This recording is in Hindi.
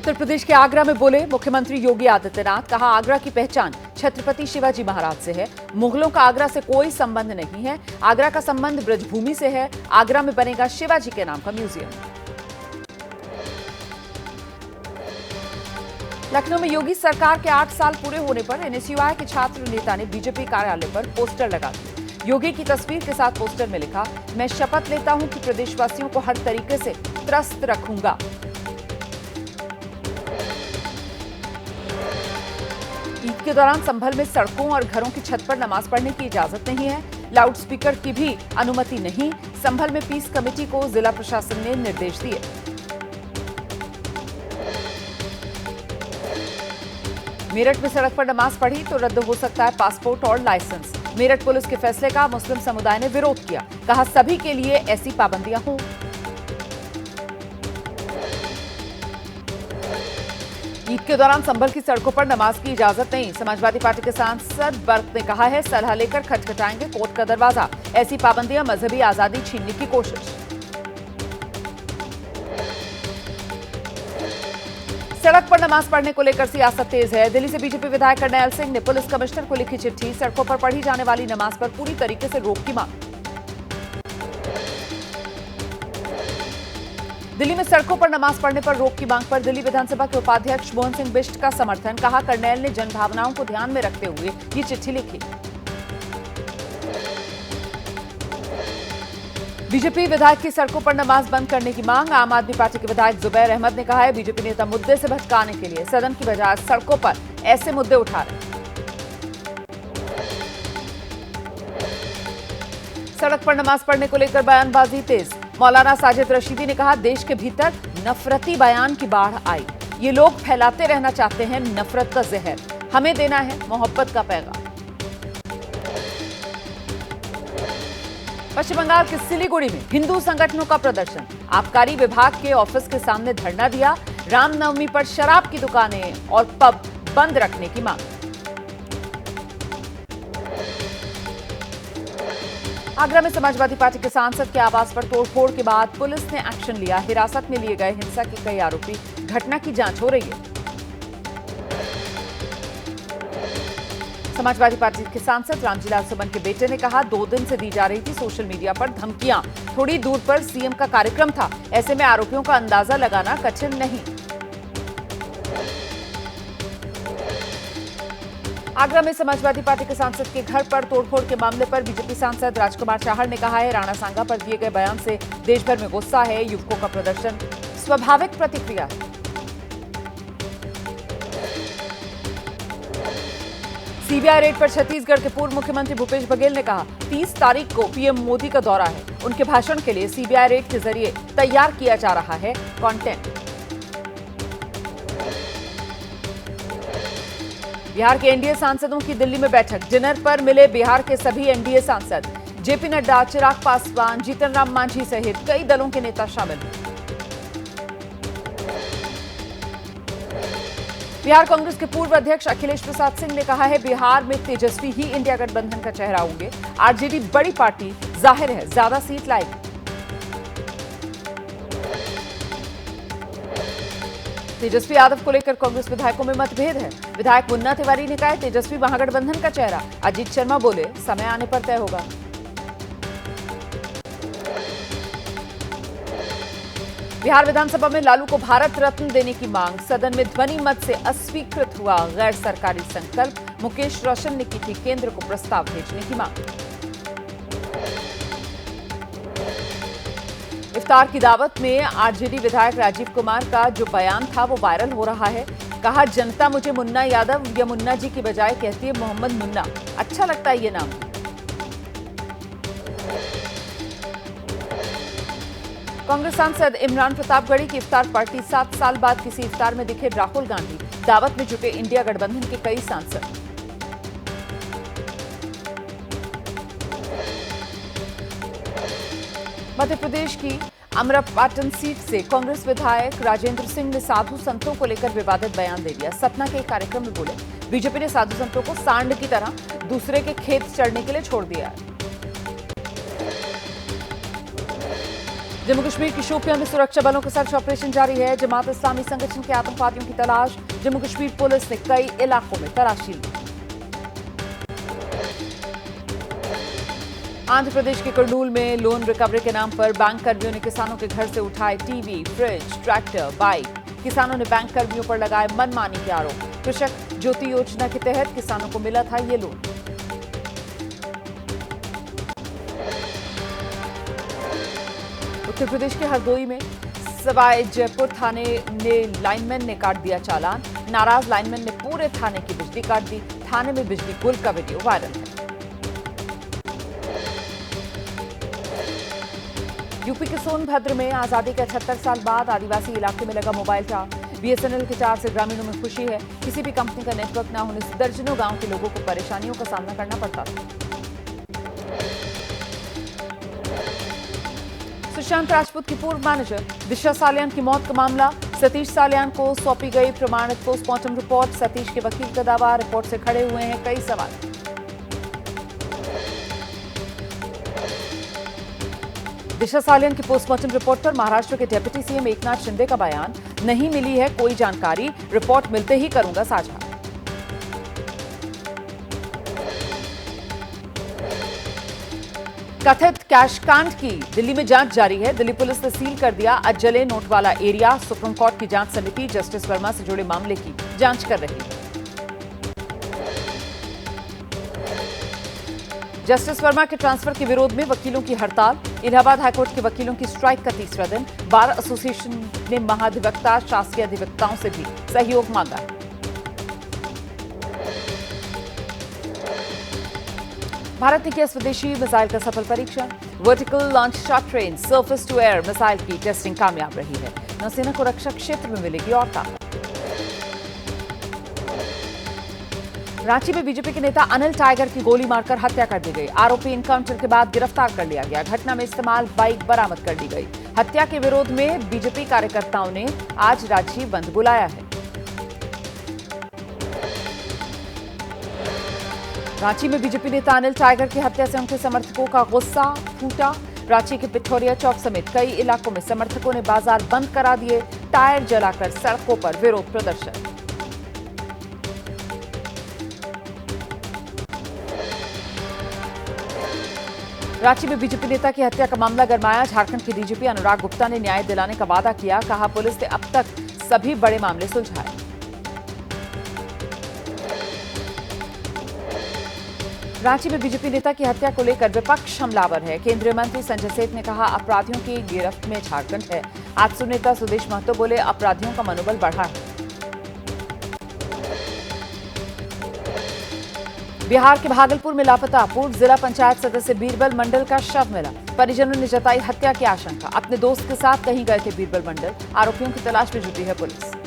उत्तर प्रदेश के आगरा में बोले मुख्यमंत्री योगी आदित्यनाथ। कहा, आगरा की पहचान छत्रपति शिवाजी महाराज से है। मुगलों का आगरा से कोई संबंध नहीं है। आगरा का संबंध ब्रजभूमि से है। आगरा में बनेगा शिवाजी के नाम का म्यूजियम। लखनऊ में योगी सरकार के 8 साल पूरे होने पर एनएसयूआई के छात्र नेता ने बीजेपी कार्यालय पर पोस्टर लगा दिए। योगी की तस्वीर के साथ पोस्टर में लिखा, मैं शपथ लेता हूं कि प्रदेशवासियों को हर तरीके से त्रस्त रखूंगा। ईद के दौरान संभल में सड़कों और घरों की छत पर नमाज पढ़ने की इजाजत नहीं है। लाउडस्पीकर की भी अनुमति नहीं। संभल में पीस कमेटी को जिला प्रशासन ने निर्देश दिए। मेरठ में सड़क पर नमाज पढ़ी तो रद्द हो सकता है पासपोर्ट और लाइसेंस। मेरठ पुलिस के फैसले का मुस्लिम समुदाय ने विरोध किया। कहा, सभी के लिए ऐसी पाबंदियां हों। ईद के दौरान संभल की सड़कों पर नमाज की इजाजत नहीं। समाजवादी पार्टी के सांसद बर्क ने कहा है, सलाह लेकर खटखटाएंगे कोर्ट का दरवाजा। ऐसी पाबंदियां मजहबी आजादी छीनने की कोशिश। सड़क पर नमाज पढ़ने को लेकर सियासत तेज है। दिल्ली से बीजेपी विधायक करनैल सिंह ने पुलिस कमिश्नर को लिखी चिट्ठी। सड़कों पर पढ़ी जाने वाली नमाज पर पूरी तरीके से रोक की मांग। दिल्ली में सड़कों पर नमाज पढ़ने पर रोक की मांग पर दिल्ली विधानसभा के उपाध्यक्ष मोहन सिंह बिष्ट का समर्थन। कहा, करनैल ने जनभावनाओं को ध्यान में रखते हुए ये चिट्ठी लिखी। बीजेपी विधायक की सड़कों पर नमाज बंद करने की मांग। आम आदमी पार्टी के विधायक जुबैर अहमद ने कहा है, बीजेपी नेता मुद्दे से भटकाने के लिए सदन की बजाय सड़कों पर ऐसे मुद्दे उठा रहे। सड़क पर नमाज पढ़ने को लेकर बयानबाजी तेज। मौलाना साजिद रशीदी ने कहा, देश के भीतर नफरती बयान की बाढ़ आई। ये लोग फैलाते रहना चाहते हैं नफरत का जहर। हमें देना है मोहब्बत का पैगाम। पश्चिम बंगाल के सिलीगुड़ी में हिंदू संगठनों का प्रदर्शन। आबकारी विभाग के ऑफिस के सामने धरना दिया। रामनवमी पर शराब की दुकानें और पब बंद रखने की मांग। आगरा में समाजवादी पार्टी के सांसद के आवास पर तोड़फोड़ के बाद पुलिस ने एक्शन लिया। हिरासत में लिए गए हिंसा के कई आरोपी। घटना की जांच हो रही है। समाजवादी पार्टी के सांसद रामजीलाल सुमन के बेटे ने कहा, 2 दिन से दी जा रही थी सोशल मीडिया पर धमकियां। थोड़ी दूर पर सीएम का कार्यक्रम था। ऐसे में आरोपियों का अंदाजा लगाना कठिन नहीं। आगरा में समाजवादी पार्टी के सांसद के घर पर तोड़फोड़ के मामले पर बीजेपी सांसद राजकुमार चाहर ने कहा है, राणा सांगा पर दिए गए बयान से देश भर में गुस्सा है। युवकों का प्रदर्शन स्वाभाविक प्रतिक्रिया है। सीबीआई रेड पर छत्तीसगढ़ के पूर्व मुख्यमंत्री भूपेश बघेल ने कहा, 30 तारीख को पीएम मोदी का दौरा है। उनके भाषण के लिए सीबीआई रेड के जरिए तैयार किया जा रहा है कंटेंट। बिहार के एनडीए सांसदों की दिल्ली में बैठक। डिनर पर मिले बिहार के सभी एनडीए सांसद। जेपी नड्डा, चिराग पासवान, जीतन राम मांझी सहित कई दलों के नेता शामिल। बिहार कांग्रेस के पूर्व अध्यक्ष अखिलेश प्रसाद सिंह ने कहा है, बिहार में तेजस्वी ही इंडिया गठबंधन का चेहरा होंगे। आरजेडी बड़ी पार्टी, जाहिर है ज्यादा सीट लाएगी। तेजस्वी यादव को लेकर कांग्रेस विधायकों में मतभेद है। विधायक मुन्ना तिवारी ने कहा, तेजस्वी महागठबंधन का चेहरा। अजीत शर्मा बोले, समय आने पर तय होगा। बिहार विधानसभा में लालू को भारत रत्न देने की मांग। सदन में ध्वनि मत से अस्वीकृत हुआ गैर सरकारी संकल्प। मुकेश रोशन ने की थी केंद्र को प्रस्ताव भेजने की मांग। इफ्तार की दावत में आरजेडी विधायक राजीव कुमार का जो बयान था वो वायरल हो रहा है। कहा, जनता मुझे मुन्ना यादव या मुन्ना जी की बजाय कहती है मोहम्मद मुन्ना। अच्छा लगता है ये नाम। कांग्रेस सांसद इमरान प्रतापगढ़ी की इफ्तार पार्टी। 7 साल बाद किसी इफ्तार में दिखे राहुल गांधी। दावत में जुटे इंडिया गठबंधन के कई सांसद। मध्य प्रदेश की अमरापाटन सीट से कांग्रेस विधायक राजेंद्र सिंह ने साधु संतों को लेकर विवादित बयान दे दिया। सतना के एक कार्यक्रम में बोले, बीजेपी ने साधु संतों को सांड की तरह दूसरे के खेत चढ़ने के लिए छोड़ दिया है। जम्मू कश्मीर की शोपियां में सुरक्षा बलों का सर्च ऑपरेशन जारी है। जमात इस्लामी संगठन के आतंकवादियों की तलाश। जम्मू कश्मीर पुलिस ने कई इलाकों में तलाशी ली। आंध्र प्रदेश के कुर्नूल में लोन रिकवरी के नाम पर बैंक कर्मियों ने किसानों के घर से उठाए टीवी, फ्रिज, ट्रैक्टर, बाइक। किसानों ने बैंक कर्मियों पर लगाए मनमानी के आरोप। कृषक ज्योति योजना के तहत किसानों को मिला था ये लोन। उत्तर प्रदेश के हरदोई में सवाई जयपुर थाने ने लाइनमैन ने काट दिया चालान। नाराज लाइनमैन ने पूरे थाने की बिजली काट दी। थाने में बिजली गुल का वीडियो वायरल है। यूपी के सोनभद्र में आजादी के 78 साल बाद आदिवासी इलाके में लगा मोबाइल टावर। बीएसएनएल के टावर से ग्रामीणों में खुशी है। किसी भी कंपनी का नेटवर्क न होने से दर्जनों गांव के लोगों को परेशानियों का सामना करना पड़ता था। सुशांत राजपूत की पूर्व मैनेजर दिशा सालियान की मौत का मामला। सतीश सालियान को सौंपी गई प्रमाणित पोस्टमार्टम रिपोर्ट। सतीश के वकील का दावा, रिपोर्ट से खड़े हुए हैं कई सवाल। दिशा सालियान की पोस्टमार्टम रिपोर्ट पर महाराष्ट्र के डिप्टी सीएम एकनाथ शिंदे का बयान। नहीं मिली है कोई जानकारी, रिपोर्ट मिलते ही करूंगा साझा। कथित कैश कांड की दिल्ली में जांच जारी है। दिल्ली पुलिस ने सील कर दिया अजले नोट वाला एरिया। सुप्रीम कोर्ट की जांच समिति जस्टिस वर्मा से जुड़े मामले की जांच कर रही है। जस्टिस वर्मा के ट्रांसफर के विरोध में वकीलों की हड़ताल। इलाहाबाद हाईकोर्ट के वकीलों की स्ट्राइक का तीसरा दिन। बार एसोसिएशन ने महाधिवक्ता, शासकीय अधिवक्ताओं से भी सहयोग मांगा है। भारत ने किया स्वदेशी मिसाइल का सफल परीक्षण। वर्टिकल लॉन्च शॉट ट्रेन सर्फेस टू एयर मिसाइल की टेस्टिंग कामयाब रही है। नौसेना को रक्षा क्षेत्र में मिलेगी और ताकत। रांची में बीजेपी के नेता अनिल टाइगर की गोली मारकर हत्या कर दी गई। आरोपी इनकाउंटर के बाद गिरफ्तार कर लिया गया। घटना में इस्तेमाल बाइक बरामद कर ली गई। हत्या के विरोध में बीजेपी कार्यकर्ताओं ने आज रांची बंद बुलाया है। रांची में बीजेपी नेता अनिल टाइगर की हत्या से उनके समर्थकों का गुस्सा फूटा। रांची के पिठौरिया चौक समेत कई इलाकों में समर्थकों ने बाजार बंद करा दिए। टायर जलाकर सड़कों पर विरोध प्रदर्शन। रांची में बीजेपी नेता की हत्या का मामला गरमाया। झारखंड के डीजीपी अनुराग गुप्ता ने न्याय दिलाने का वादा किया। कहा, पुलिस ने अब तक सभी बड़े मामले सुलझाए। रांची में बीजेपी नेता की हत्या को लेकर विपक्ष हमलावर है। केंद्रीय मंत्री संजय सेठ ने कहा, अपराधियों की गिरफ्त में झारखंड है। आजसू नेता सुदेश महतो बोले, अपराधियों का मनोबल बढ़ा है। बिहार के भागलपुर में लापता पूर्व जिला पंचायत सदस्य बीरबल मंडल का शव मिला। परिजनों ने जताई हत्या की आशंका। अपने दोस्त के साथ कहीं गए थे बीरबल मंडल। आरोपियों की तलाश में जुटी है पुलिस।